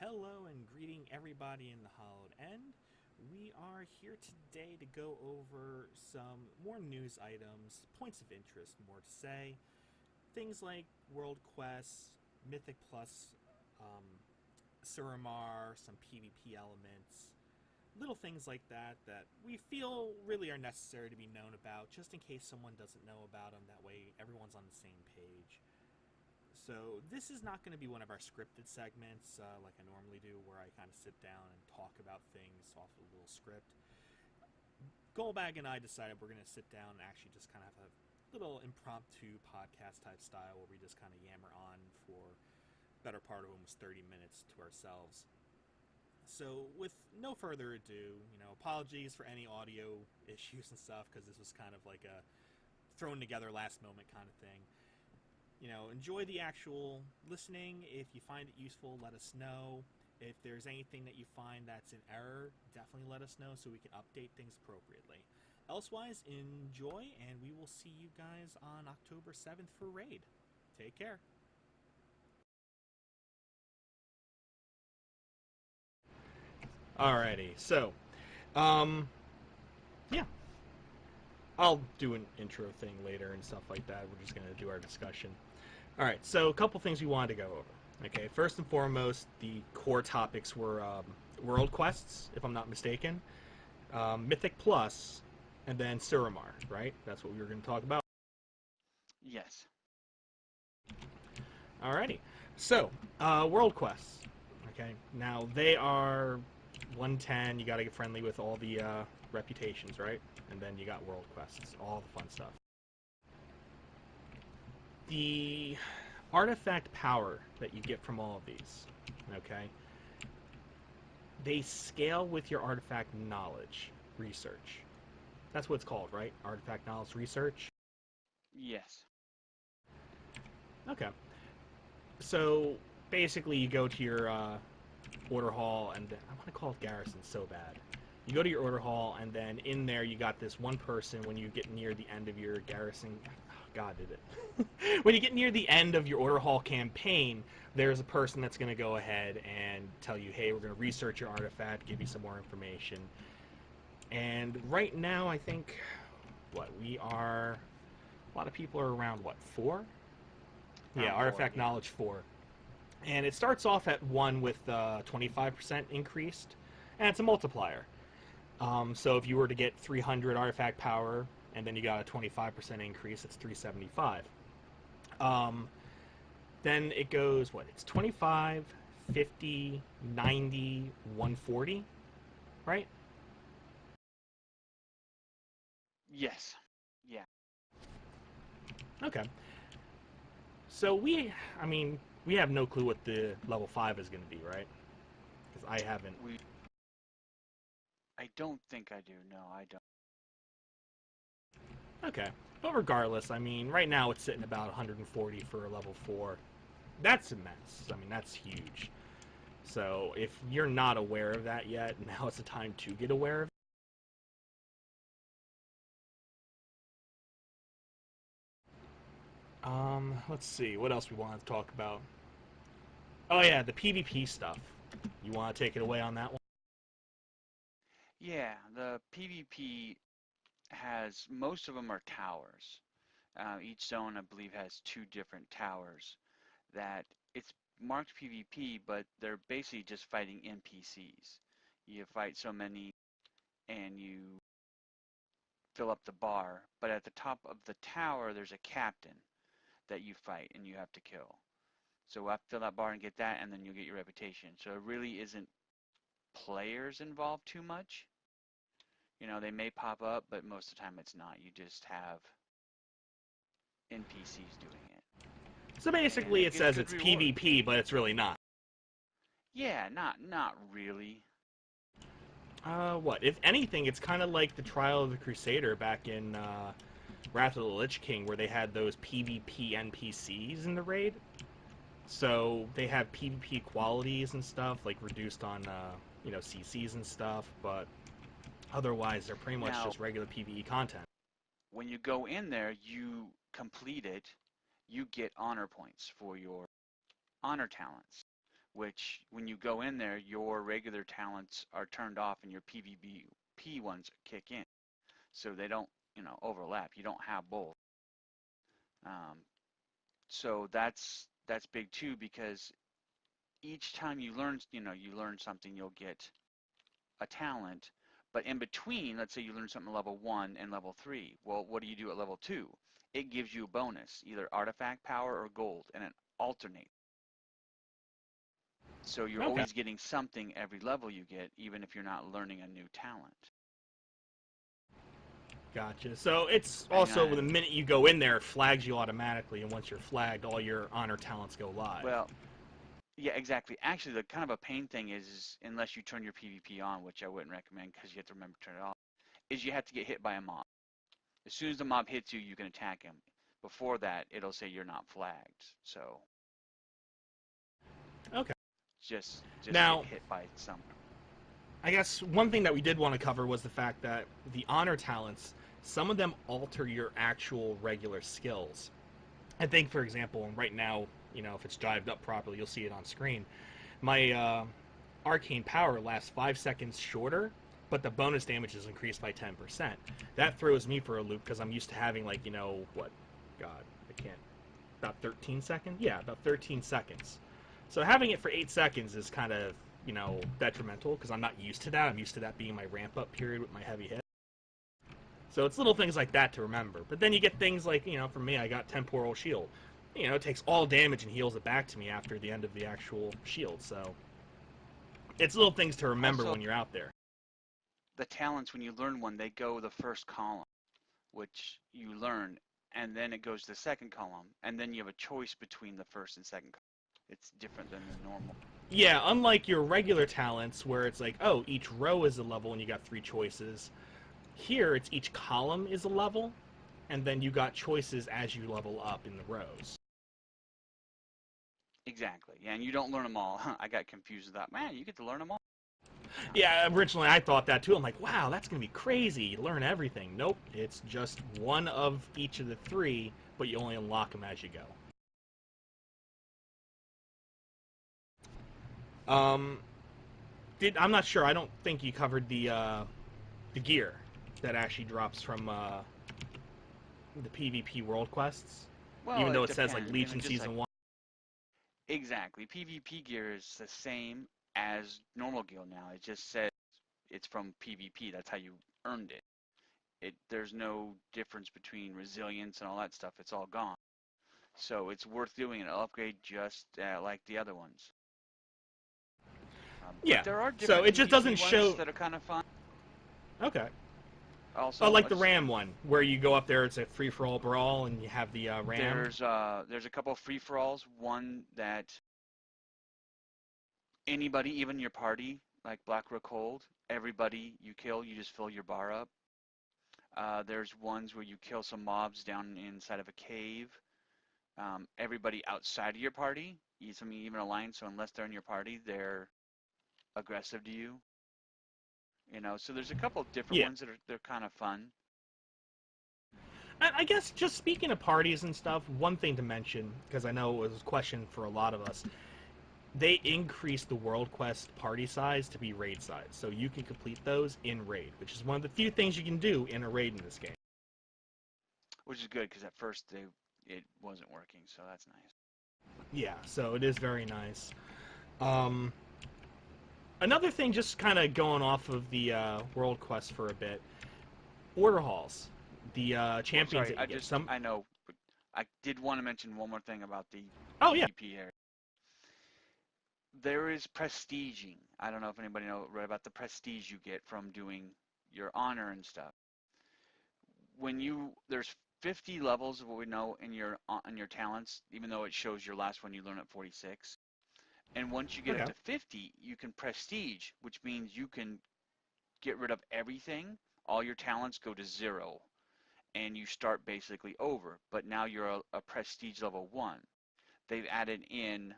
Hello and greeting everybody in the hollowed end. We are here today to go over some more news items, points of interest, more to say. Things like World Quests, Mythic Plus, um, Suramar, some PvP elements, little things like that we feel really are necessary to be known about, just in case someone doesn't know about them. That way everyone's on the same page. So this is not going to be one of our scripted segments like I normally do, where I kind of sit down and talk about things off a little script. Goldbag and I decided we're going to sit down and actually just kind of have a little impromptu podcast type style where we just kind of yammer on for better part of almost 30 minutes to ourselves. So with no further ado, apologies for any audio issues and stuff, because this was kind of like a thrown together last moment kind of thing. Enjoy the actual listening. If you find it useful, let us know. If there's anything that you find that's in error, definitely let us know so we can update things appropriately. Elsewise, enjoy, and we will see you guys on October 7th for Raid. Take care. Alrighty, so, yeah. I'll do an intro thing later and stuff like that. We're just going to do our discussion. Alright, so a couple things we wanted to go over. Okay, first and foremost, the core topics were World Quests, if I'm not mistaken, Mythic Plus, and then Suramar, right? That's what we were going to talk about. Yes. Alrighty, so, World Quests. Okay, now they are 110, you gotta get friendly with all the reputations, right? And then you got World Quests, all the fun stuff. The artifact power that you get from all of these, okay, they scale with your artifact knowledge research. That's what it's called, right? Artifact knowledge research? Yes. Okay. So, basically you go to your order hall, and I want to call it garrison so bad. You go to your order hall, and then in there you got this one person when you get near the end of your garrison. Oh, God, did it. When you get near the end of your order hall campaign, there's a person that's going to go ahead and tell you, hey, we're going to research your artifact, give you some more information. And right now, I think, a lot of people are around, 4? Yeah, artifact knowledge 4. And it starts off at 1 with 25% increased, and it's a multiplier. So if you were to get 300 artifact power, and then you got a 25% increase, it's 375. Then it goes, it's 25, 50, 90, 140, right? Yes. Yeah. Okay. So we have no clue what the level 5 is going to be, right? Because I haven't. I don't think I do. No, I don't. Okay. But regardless, right now it's sitting about 140 for a level 4. That's immense. That's huge. So if you're not aware of that yet, now is the time to get aware of it. Let's see. What else we want to talk about? Oh yeah, the PvP stuff. You want to take it away on that one? Yeah, the PvP has, most of them are towers. Each zone, I believe, has 2 different towers that it's marked PvP, but they're basically just fighting NPCs. You fight so many and you fill up the bar, but at the top of the tower there's a captain that you fight and you have to kill. So we'll have to fill that bar and get that, and then you'll get your reputation. So it really isn't players involved too much. They may pop up, but most of the time it's not. You just have NPCs doing it. So basically it says it's reward. PvP, but it's really not. Yeah, not really. If anything, it's kind of like the Trial of the Crusader back in Wrath of the Lich King, where they had those PvP NPCs in the raid. So they have PvP qualities and stuff, like reduced on, CCs and stuff, but otherwise they're pretty much just regular PvE content. When you go in there, you complete it, you get honor points for your honor talents, which when you go in there, your regular talents are turned off and your PvP ones kick in. So they don't, overlap. You don't have both. Um, so that's big too because each time you learn something, you'll get a talent. But in between, let's say you learn something at level 1 and level 3. Well, what do you do at level 2? It gives you a bonus, either artifact power or gold, and it alternates. So you're Okay. always getting something every level you get, even if you're not learning a new talent. Gotcha. So it's Hang also the on. minute you go in there, it flags you automatically, and once you're flagged, all your honor talents go live. Well, yeah, exactly. Actually, the kind of a pain thing is unless you turn your PvP on, which I wouldn't recommend because you have to remember to turn it off, is you have to get hit by a mob. As soon as the mob hits you, you can attack him. Before that, it'll say you're not flagged. So Okay. just get Now, hit by something. I guess one thing that we did want to cover was the fact that the honor talents, some of them alter your actual regular skills. I think, for example, right now, if it's jived up properly, you'll see it on screen. My arcane power lasts 5 seconds shorter, but the bonus damage is increased by 10%. That throws me for a loop because I'm used to having, like, what? God, I can't. About 13 seconds? Yeah, about 13 seconds. So having it for 8 seconds is kind of, detrimental because I'm not used to that. I'm used to that being my ramp up period with my heavy hit. So it's little things like that to remember. But then you get things like, for me, I got Temporal Shield. It takes all damage and heals it back to me after the end of the actual shield. So it's little things to remember Also, when you're out there. the talents, when you learn one, they go the first column, which you learn, and then it goes to the second column, and then you have a choice between the first and second column. It's different than the normal. Yeah, unlike your regular talents where it's like, oh, each row is a level and you got 3 choices. Here, it's each column is a level, and then you got choices as you level up in the rows. Exactly. Yeah, and you don't learn them all. I got confused with that. Man, you get to learn them all. Yeah, originally I thought that too. I'm like, wow, that's going to be crazy. You learn everything. Nope, it's just one of each of the 3, but you only unlock them as you go. I'm not sure. I don't think you covered the gear that actually drops from the PvP world quests, Well, even though it it says like depends. I Legion mean, just like Season 1. exactly, PvP gear is the same as normal gear now. It just says it's from PvP. That's how you earned it. There's no difference between resilience and all that stuff. It's all gone. So it's worth doing an upgrade just like the other ones. But Yeah, there are so different it just PvP doesn't ones show. that are kind of fun. Okay. Oh, Also, like the Ram one, where you go up there, it's a free for all brawl, and you have the Ram. there's a couple of free for alls. One that anybody, even your party, like Black Rook Hold, everybody you kill, you just fill your bar up. There's ones where you kill some mobs down inside of a cave. Everybody outside of your party, some even alliance, so unless they're in your party, they're aggressive to you. So there's a couple of different Yeah. ones that they're kind of fun. I guess just speaking of parties and stuff, one thing to mention, because I know it was a question for a lot of us, they increased the World Quest party size to be raid size, so you can complete those in raid, which is one of the few things you can do in a raid in this game. Which is good because at first it wasn't working, so that's nice. Yeah, so it is very nice. Um, Another thing, just kind of going off of the World Quest for a bit, order halls, the Well, champions sorry, that you get. I know, but I did want to mention one more thing about the Oh yeah, PvP area. There is prestiging. I don't know if anybody read about the prestige you get from doing your honor and stuff. There's 50 levels of what we know in your talents, even though it shows your last one you learn at 46. And once you get up okay, to 50, you can prestige, which means you can get rid of everything. All your talents go to 0, and you start basically over. But now you're a prestige level 1. They've added in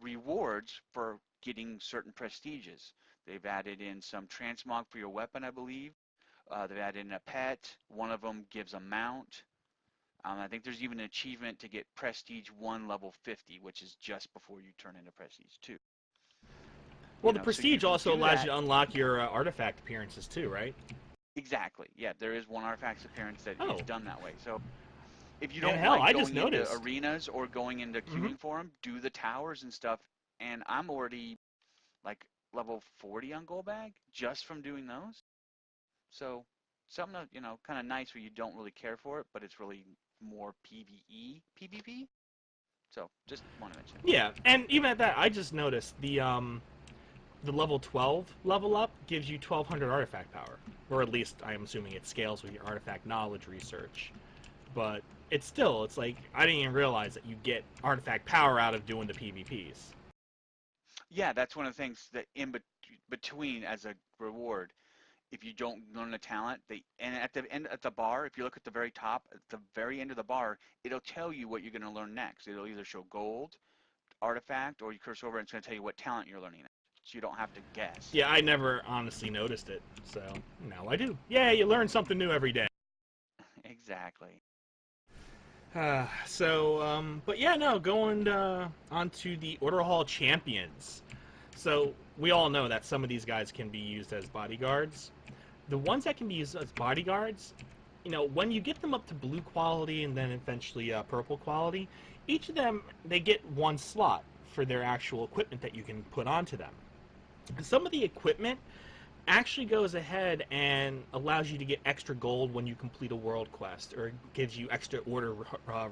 rewards for getting certain prestiges. They've added in some transmog for your weapon, I believe. They've added in a pet. One of them gives a mount. I think there's even an achievement to get Prestige 1 level 50, which is just before you turn into Prestige 2. Well, the So you prestige can also do allows that. you to unlock your artifact appearances too, right? Exactly. Yeah, there is one artifact's appearance that is Oh, done that way. So if you and don't hell, like I just going into noticed. arenas or going into Hmm. queuing for them, do the towers and stuff. And I'm already like level 40 on Gold Bag just from doing those. So something that, kind of nice where you don't really care for it, but it's really more PvE, PvP. So just want to mention it. Yeah, and even at that, I just noticed the level 12 level up gives you 1200 artifact power, or at least I'm assuming it scales with your artifact knowledge research. But it's like I didn't even realize that you get artifact power out of doing the PvPs. Yeah, that's one of the things that between as a reward, if you don't learn a talent, and at the end at the bar, if you look at the very top, at the very end of the bar, it'll tell you what you're going to learn next. It'll either show gold, artifact, or you curse over and it's going to tell you what talent you're learning next. So you don't have to guess. Yeah, I never honestly noticed it, so now I do. Yeah, you learn something new every day. Exactly. But yeah, no, going on to the Order Hall champions. So we all know that some of these guys can be used as bodyguards. The ones that can be used as bodyguards, when you get them up to blue quality and then eventually purple quality, each of them they get one slot for their actual equipment that you can put onto them. Some of the equipment actually goes ahead and allows you to get extra gold when you complete a world quest, or gives you extra order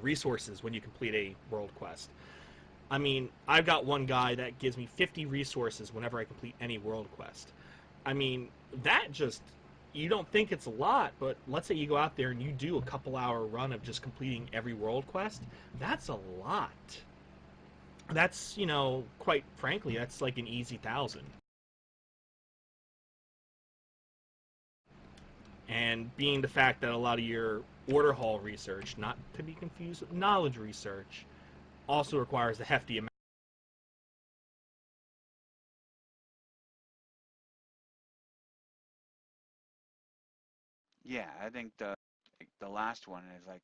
resources when you complete a world quest. I mean, I've got one guy that gives me 50 resources whenever I complete any world quest. I mean, that just, you don't think it's a lot, but let's say you go out there and you do a couple hour run of just completing every world quest. That's a lot. That's, quite frankly, that's like an easy 1,000. And being the fact that a lot of your order hall research, not to be confused with knowledge research, also requires a hefty amount. Yeah, I think the last one is like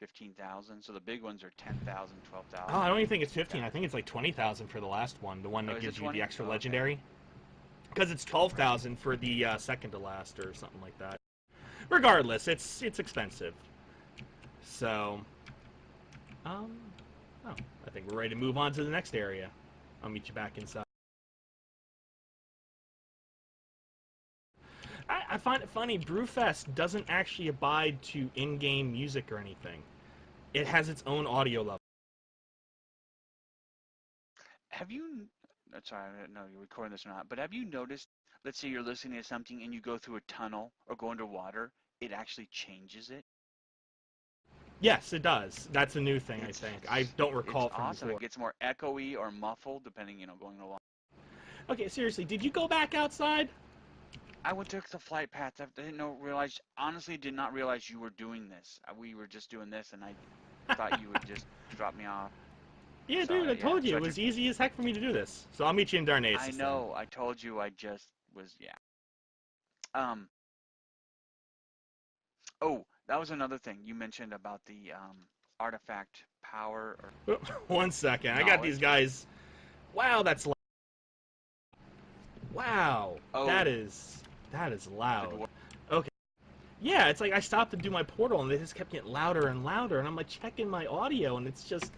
15,000. So the big ones are 10,000, Oh, 12,000, I don't even and think it's 15. I yeah. think it's like 20,000 for the last one, the one Oh, that is it gives you the 20? extra Oh, okay. legendary. Because it's 12,000 for the second to last or something like that. Regardless, it's expensive. So, um, oh, I think we're ready to move on to the next area. I'll meet you back inside. I find it funny. Brewfest doesn't actually abide to in-game music or anything. It has its own audio level. Have you, sorry, I don't know if you're recording this or not, but have you noticed, let's say you're listening to something and you go through a tunnel or go underwater, it actually changes it? Yes, it does. That's a new thing, I It's think. I don't it's recall it from awesome. It before. gets more echoey or muffled depending, going along. Okay, seriously, did you go back outside? I would took the flight path. I didn't know, realize, honestly, did not realize you were doing this. We were just doing this, and I thought you would just drop me off. Yeah, So dude, I yeah, told you so it was easy as heck for me to do this. So I'll meet you in I Darnassus then. know. I told you. I just was, yeah. Um. Oh, that was another thing you mentioned about the artifact power or One second, I got these knowledge. guys. Wow, that's loud. Wow, that Oh, is that is the loud. dwarf. Okay, yeah, it's like I stopped to do my portal and they just kept getting louder and louder, and I'm like checking my audio and it's just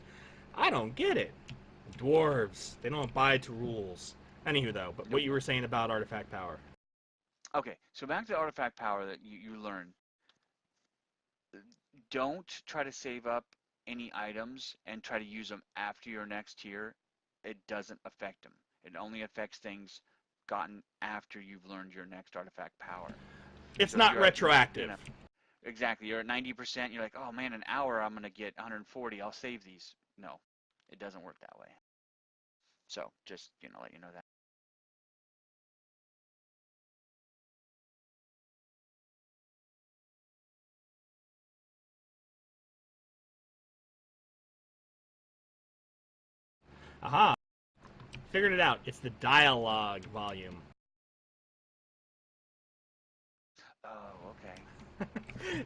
I don't get it. Dwarves, they don't abide to rules. Anywho, though, but what Nope. you were saying about artifact power. Okay, so back to the artifact power that you learn. Don't try to save up any items and try to use them after your next tier. It doesn't affect them. It only affects things gotten after you've learned your next artifact power. It's So if not you're at, retroactive. exactly, you're at 90%, you're like, oh man, an hour I'm gonna get 140. I'll save these. No, it doesn't work that way. So just let you know that. Aha, figured it out. It's the dialogue volume. Oh, okay.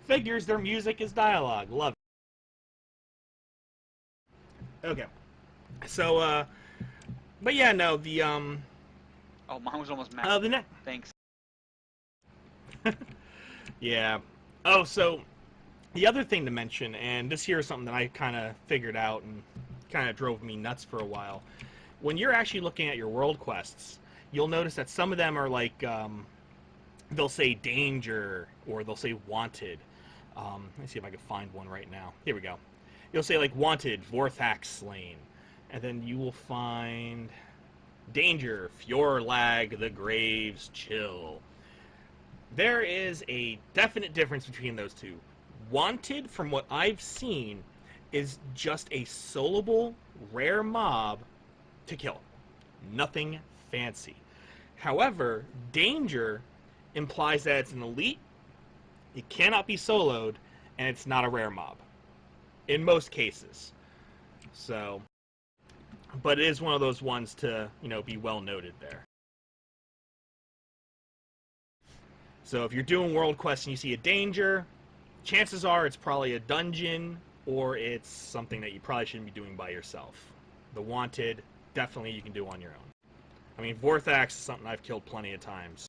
Figures their music is dialogue. Love it. Okay. So, but yeah, no, Oh, mine was almost maxed. the next, Thanks. yeah. Oh, so the other thing to mention, and this here is something that I kind of figured out and kind of drove me nuts for a while. When you're actually looking at your world quests, you'll notice that some of them are like, they'll say danger or they'll say wanted. Let me see if I can find one right now. Here we go. You'll say like wanted, Vorthax slain. And then you will find danger, Fjorlag, the Graves chill. There is a definite difference between those two. Wanted, from what I've seen, is just a soloable, rare mob to kill. Nothing fancy. However, danger implies that it's an elite, it cannot be soloed, and it's not a rare mob. In most cases. So, but it is one of those ones to, be well noted there. So if you're doing world quests and you see a danger, chances are it's probably a dungeon or it's something that you probably shouldn't be doing by yourself. The wanted, definitely you can do on your own. I mean, Vorthax is something I've killed plenty of times.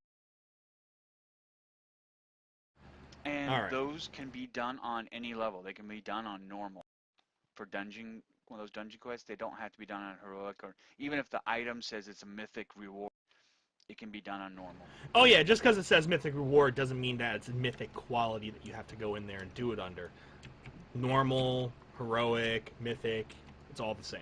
And All right. those can be done on any level. They can be done on normal. For one of those dungeon quests, they don't have to be done on heroic, or even if the item says it's a mythic reward, it can be done on normal. Oh yeah, just because it says mythic reward doesn't mean that it's a mythic quality that you have to go in there and do it under. Normal, heroic, mythic, it's all the same.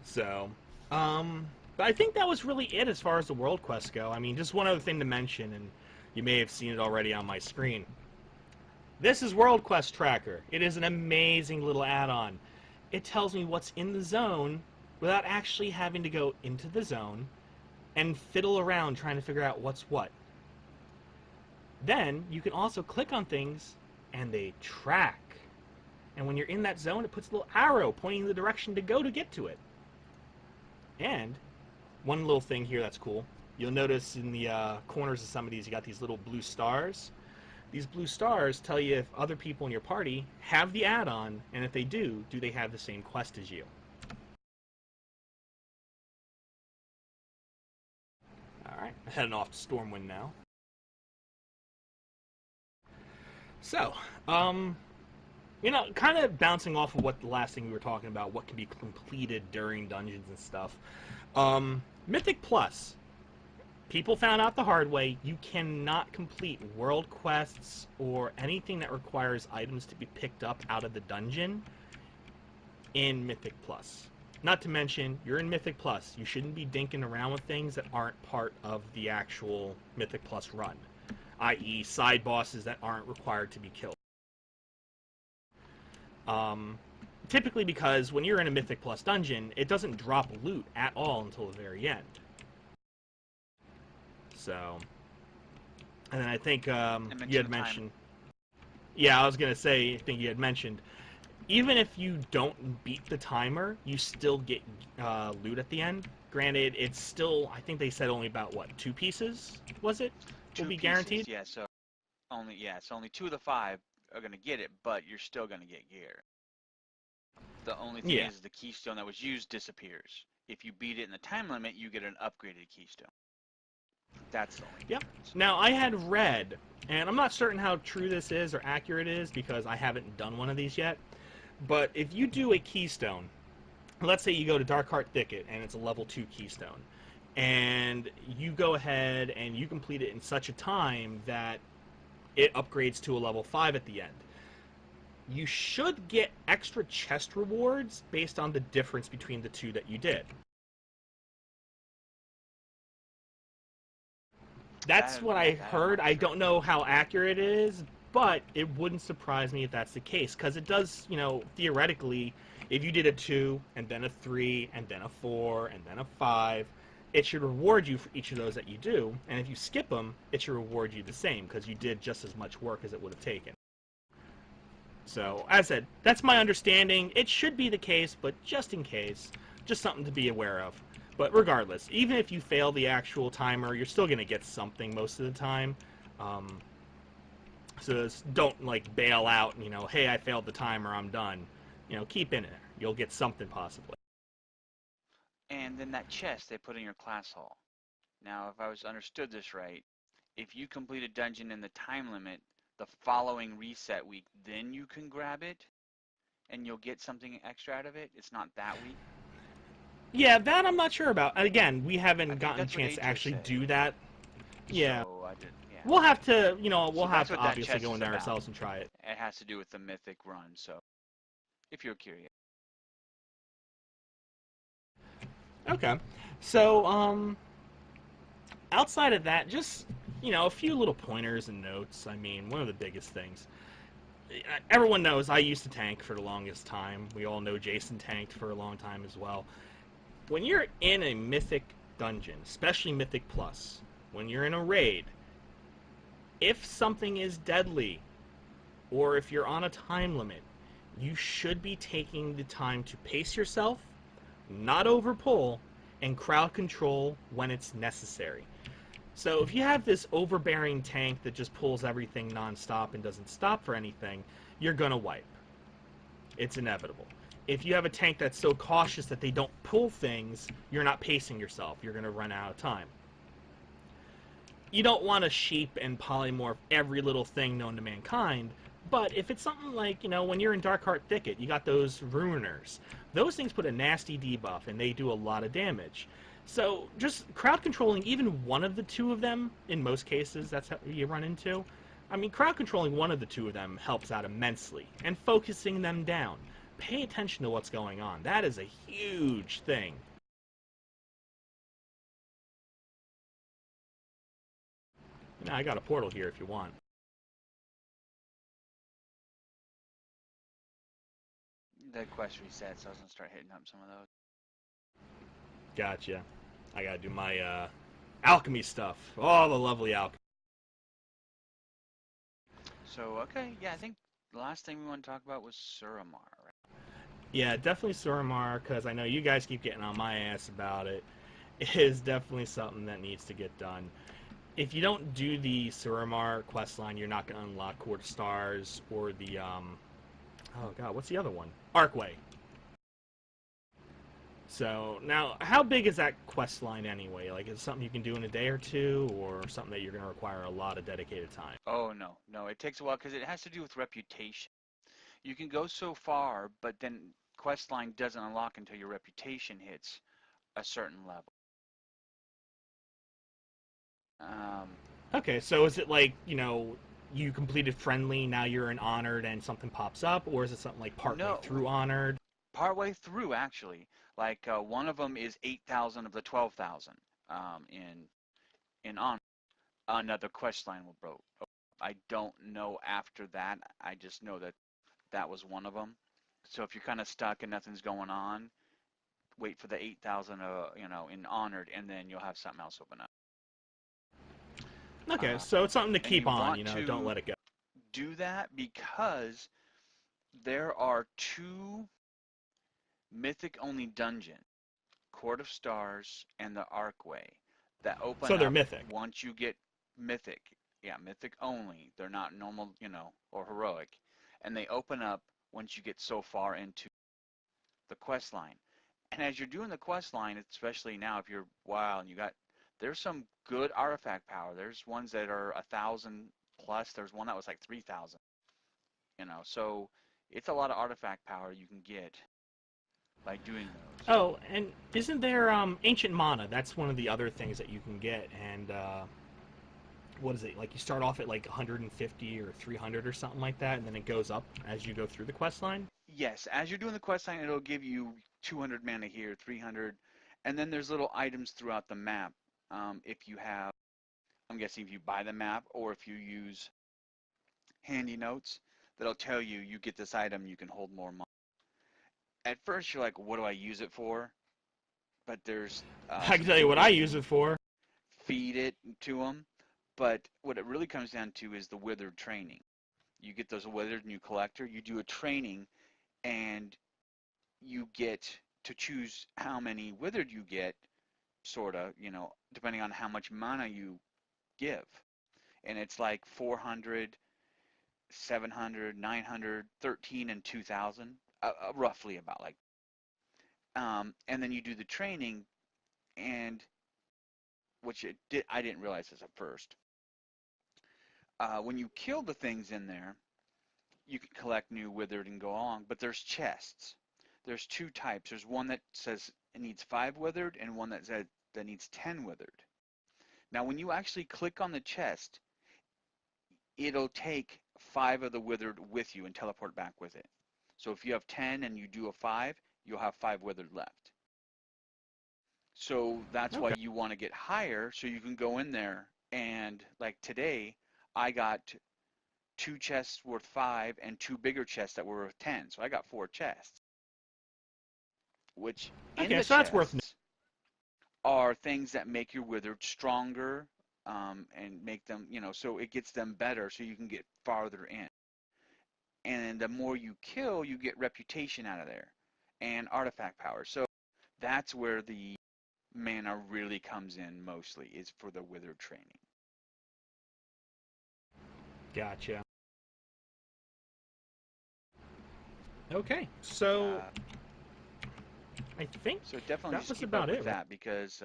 So, but I think that was really it as far as the world quests go. I mean, just one other thing to mention, and you may have seen it already on my screen. This is World Quest Tracker. It is an amazing little add-on. It tells me what's in the zone without actually having to go into the zone and fiddle around trying to figure out what's what. Then you can also click on things and they track. And when you're in that zone, it puts a little arrow pointing the direction to go to get to it. And one little thing here that's cool, you'll notice in the corners of some of these, you got these little blue stars. These blue stars tell you if other people in your party have the add-on, and if they do they have the same quest as you. Alright, heading off to Stormwind now. So, kind of bouncing off of what the last thing we were talking about, what can be completed during dungeons and stuff. Mythic Plus. People found out the hard way, you cannot complete world quests or anything that requires items to be picked up out of the dungeon in Mythic Plus. Not to mention, you're in Mythic Plus. You shouldn't be dinking around with things that aren't part of the actual Mythic Plus run, i.e. side bosses that aren't required to be killed. Typically because when you're in a Mythic Plus dungeon, it doesn't drop loot at all until the very end. So, and then I think you had mentioned. Yeah, I was gonna say. I think you had mentioned. Even if you don't beat the timer, you still get loot at the end. Granted, it's still. I think they said only about 2 pieces. Was it? Will be guaranteed. Yeah. So only 2 of the 5 are gonna get it, but you're still gonna get gear. The only thing is the keystone that was used disappears. If you beat it in the time limit, you get an upgraded keystone. That's the only difference. Now, I had read, and I'm not certain how true this is or accurate it is because I haven't done one of these yet, but if you do a keystone, let's say you go to Darkheart Thicket and it's a level 2 keystone, and you go ahead and you complete it in such a time that it upgrades to a level 5 at the end, you should get extra chest rewards based on the difference between the two that you did. That's what I heard. I don't know how accurate it is, but it wouldn't surprise me if that's the case, because it does, theoretically, if you did a 2, and then a 3, and then a 4, and then a 5, it should reward you for each of those that you do, and if you skip them, it should reward you the same, because you did just as much work as it would have taken. So, as I said, that's my understanding. It should be the case, but just in case, just something to be aware of. But regardless, even if you fail the actual timer, you're still going to get something most of the time. So don't like bail out. Hey, I failed the timer, I'm done. Keep in it. You'll get something possibly. And then that chest they put in your class hall. Now, if I was understood this right, if you complete a dungeon in the time limit, the following reset week, then you can grab it, and you'll get something extra out of it. It's not that week. Yeah, that I'm not sure about. Again, we I haven't think gotten a that's what chance to H.E actually said. do that. Yeah, So I did, yeah. we'll have to, So we'll have that's to what that obviously chest go is in there about. ourselves and try it. It has to do with the Mythic run. So if you're curious. Okay. So, outside of that, just a few little pointers and notes. I mean, one of the biggest things. Everyone knows I used to tank for the longest time. We all know Jason tanked for a long time as well. When you're in a Mythic dungeon, especially Mythic Plus, when you're in a raid, if something is deadly, or if you're on a time limit, you should be taking the time to pace yourself, not overpull, and crowd control when it's necessary. So if you have this overbearing tank that just pulls everything nonstop and doesn't stop for anything, you're gonna wipe. It's inevitable. If you have a tank that's so cautious that they don't pull things, you're not pacing yourself. You're gonna run out of time. You don't want to sheep and polymorph every little thing known to mankind, but if it's something like, when you're in Darkheart Thicket, you got those Ruiners. Those things put a nasty debuff, and they do a lot of damage. So just crowd controlling even one of the two of them, in most cases, that's how you run into. I mean, crowd controlling one of the two of them helps out immensely, and focusing them down. Pay attention to what's going on. That is a huge thing. I got a portal here if you want. The quest reset, so I was gonna start hitting up some of those. Gotcha. I gotta do my alchemy stuff. All the lovely alchemy. So okay, yeah, I think the last thing we want to talk about was Suramar, right? Yeah, definitely Suramar, because I know you guys keep getting on my ass about it. It is definitely something that needs to get done. If you don't do the Suramar quest line, you're not going to unlock Court of Stars or the oh god, what's the other one? Arcway. So now, how big is that quest line anyway? Like, is it something you can do in a day or two, or something that you're going to require a lot of dedicated time? Oh no, no, it takes a while because it has to do with reputation. You can go so far, but then quest line doesn't unlock until your reputation hits a certain level. Um, Okay, so is it like, you completed friendly, now you're in honored and something pops up, or is it something like partway no, through honored? partway through actually. Like one of them is 8,000 of the 12,000 in honor. Another quest line will broke. I don't know after that. I just know that that was one of them. So if you're kind of stuck and nothing's going on, wait for the 8,000, in honored, and then you'll have something else open up. Okay, Uh, so it's something to and keep you on, want don't to let it go. do that because there are two mythic only dungeons, Court of Stars and the Arcway, that So open they're up mythic. once you get mythic. Yeah, mythic only. They're not normal, or heroic. And they open up once you get so far into the quest line. And as you're doing the quest line, especially now if you're wild and there's some good artifact power. There's ones that are 1,000 plus. There's one that was like 3,000. So it's a lot of artifact power you can get by doing those. Oh, and isn't there ancient mana? That's one of the other things that you can get. And what is it? Like you start off at like 150 or 300 or something like that, and then it goes up as you go through the quest line. Yes, as you're doing the quest line, it'll give you 200 mana here, 300, and then there's little items throughout the map. If you have, I'm guessing if you buy the map or if you use handy notes, that'll tell you you get this item, you can hold more money. At first, you're like, what do I use it for? But there's I can some tell you cool what I ways use it for. feed it to them. But what it really comes down to is the withered training. You get those withered new collector, you do a training, and you get to choose how many withered you get, sort of, depending on how much mana you give. And it's like 400. 700, 900, 13, and 2000, roughly about like. And then you do the training, and I didn't realize this at first. When you kill the things in there, you can collect new withered and go along, but there's chests. There's two types. There's one that says it needs 5 withered and one that says that needs 10 withered. Now, when you actually click on the chest, it'll take 5 of the withered with you and teleport back with it. So if you have 10 and you do a 5, you'll have 5 withered left. So that's why Okay. you want to get higher, so you can go in there and, like today, I got 2 chests worth 5 and 2 bigger chests that were worth 10. So I got 4 chests, which in Okay, the so that's worth. chests are things that make your withered stronger, and make them, so it gets them better so you can get farther in. And the more you kill, you get reputation out of there and artifact power. So that's where the mana really comes in mostly, is for the withered training. Gotcha. Okay, so I think So definitely that just was keep about up with it, right? that, because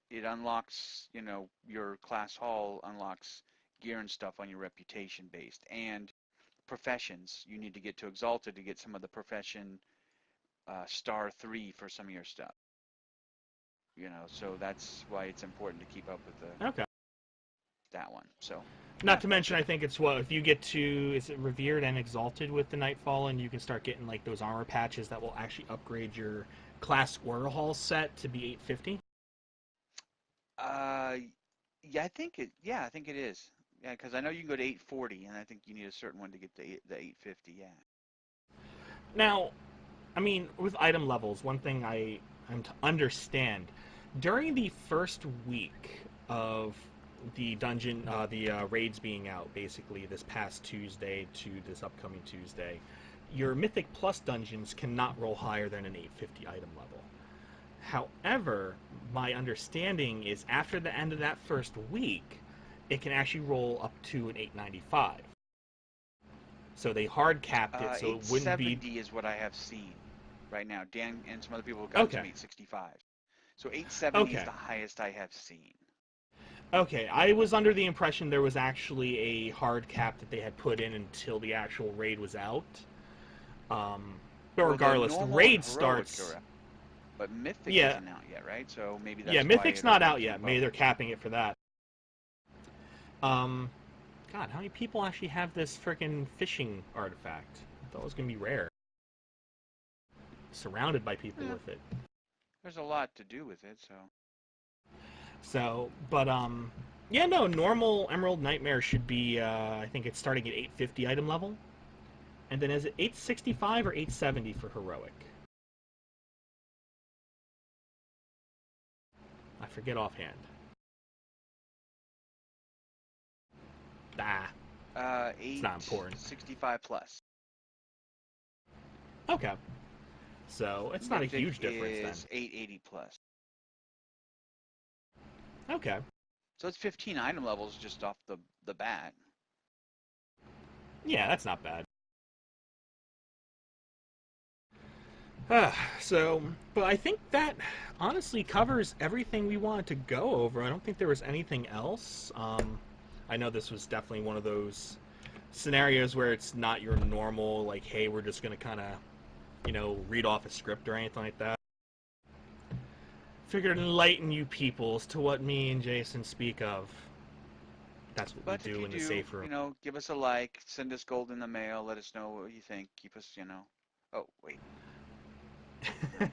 it unlocks, your class hall unlocks gear and stuff on your reputation based, and professions. You need to get to Exalted to get some of the profession star 3 for some of your stuff. So that's why it's important to keep up with Okay. that one. So Not to mention, I think it's if you get to, is it Revered and Exalted with the Nightfall, and you can start getting like those armor patches that will actually upgrade your class Hall set to be 850. Yeah, I think it is. Yeah, because I know you can go to 840, and I think you need a certain one to get the 850. Yeah. Now, I mean, with item levels, one thing I'm to understand during the first week of the dungeon, the raids being out, basically this past Tuesday to this upcoming Tuesday, your Mythic Plus dungeons cannot roll higher than an 850 item level. However, my understanding is after the end of that first week, it can actually roll up to an 895. So they hard capped it, so it wouldn't be. 870 is what I have seen right now. Dan and some other people have gotten Okay. some 865. So 870 is Okay. the highest I have seen. Okay, I was under the impression there was actually a hard cap that they had put in until the actual raid was out. But regardless, the raid starts. But Mythic Yeah, isn't out yet, right? So maybe that's yeah, why Mythic's it'll not out keep yet. up. Maybe they're capping it for that. God, how many people actually have this freaking fishing artifact? I thought it was gonna be rare. Surrounded by people with it. There's a lot to do with it, so. So, but yeah, no, normal Emerald Nightmare should be. I think it's starting at 850 item level, and then is it 865 or 870 for heroic? I forget offhand. It's not important. 865 plus. Okay. So it's not a Mythic huge difference is 880 plus. then. Okay. So it's 15 item levels just off the bat. Yeah, that's not bad. So, but I think that honestly covers everything we wanted to go over. I don't think there was anything else. I know this was definitely one of those scenarios where it's not your normal, like, hey, we're just going to kind of, read off a script or anything like that. Figured to enlighten you people as to what me and Jason speak of. That's what But we if do you in the do, safe room. give us a like, send us gold in the mail, let us know what you think, keep us, Oh, wait.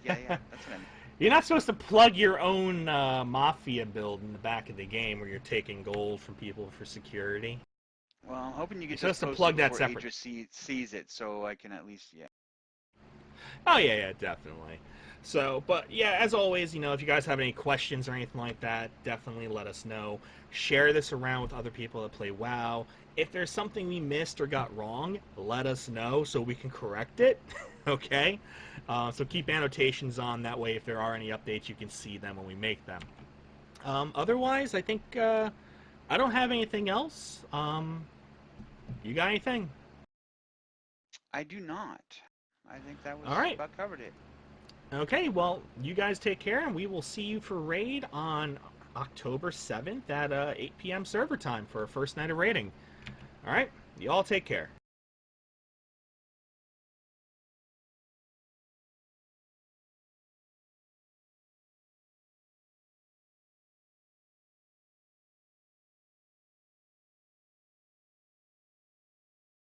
Yeah, that's what I mean. You're not supposed to plug your own mafia build in the back of the game where you're taking gold from people for security. Well, I'm hoping you get You're this supposed to posted plug that before separate. Adria sees it, so I can at least, yeah. Oh, yeah, definitely. So, but yeah, as always, if you guys have any questions or anything like that, definitely let us know. Share this around with other people that play WoW. If there's something we missed or got wrong, let us know so we can correct it. Okay? So keep annotations on. That way, if there are any updates, you can see them when we make them. Otherwise, I think I don't have anything else. You got anything? I do not. I think that All was right. about covered it. Okay, well, you guys take care, and we will see you for raid on October 7th at 8 p.m. server time for our first night of raiding. All right, you all take care.